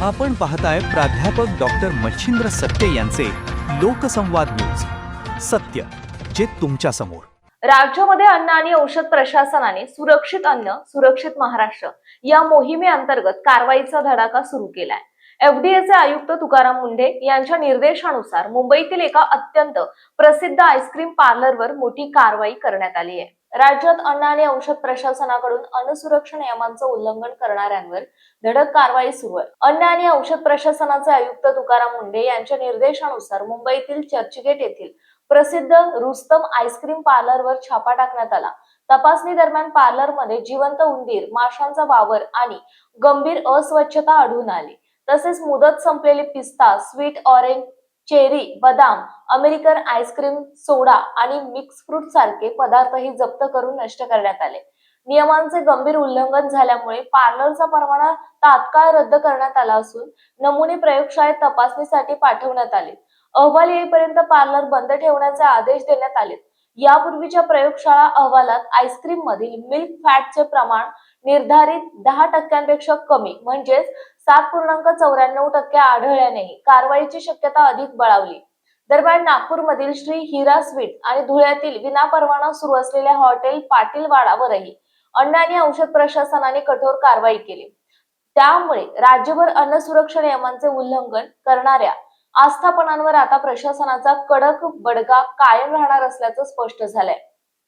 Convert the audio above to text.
आपण पाहताय प्राध्यापक डॉक्टर मच्छिंद्र सत्य यांचे लोकसंवाद न्यूज. सत्य जे तुमच्या समोर. राज्यामध्ये अन्न आणि औषध प्रशासनाने सुरक्षित अन्न सुरक्षित महाराष्ट्र या मोहिमेअंतर्गत कारवाईचा धडाका सुरू केलाय. एफडीएचे आयुक्त तुकाराम मुंढे यांच्या निर्देशानुसार मुंबईतील एका अत्यंत प्रसिद्ध आईस्क्रीम पार्लरवर मोठी कारवाई करण्यात आली आहे. राज्यात अन्न आणि औषध प्रशासनाकडून अन्न सुरक्षा नियमांचं उल्लंघन करणाऱ्यांवर धडक कारवाई सुरू आहे. अन्न आणि औषध प्रशासनाचे आयुक्त तुकाराम मुंढे यांच्या निर्देशानुसार मुंबईतील चर्चगेट येथील प्रसिद्ध रुस्तम आईस्क्रीम पार्लरवर छापा टाकण्यात आला. तपासणी दरम्यान पार्लरमध्ये जिवंत उंदीर, माशांचा वावर आणि गंभीर अस्वच्छता आढळून आली. तसेच मुदत संपलेले पिस्ता, स्वीट ऑरेंज, चेरी, बदाम, अमेरिकन आईस्क्रीम, सोडा आणि मिक्स फ्रूट सारखे पदार्थही जप्त करून नष्ट करण्यात आले. नियमांचे गंभीर उल्लंघन झाल्यामुळे पार्लरचा परवाना तात्काळ रद्द करण्यात आला असून नमुने प्रयोगशाळेत तपासणीसाठी पाठवण्यात आले. अहवाल येईपर्यंत पार्लर बंद ठेवण्याचे आदेश देण्यात आले. यापूर्वीच्या प्रयोगशाळा अहवालात आईस्क्रीम मधील मिल्क फॅटचे प्रमाण निर्धारित 10% कमी म्हणजेच 7.94% आढळल्यानेही कारवाईची शक्यता अधिक बळावली. दरम्यान नागपूरमधील श्री हिरा स्वीट आणि धुळ्यातील विनापरवाना सुरू असलेल्या हॉटेल पाटीलवाडावरही अन्न आणि औषध प्रशासनाने कठोर कारवाई केली. त्यामुळे राज्यभर अन्न सुरक्षा नियमांचे उल्लंघन करणाऱ्या आस्थापनांवर आता प्रशासनाचा कडक बडगा कायम राहणार असल्याचं स्पष्ट झालंय.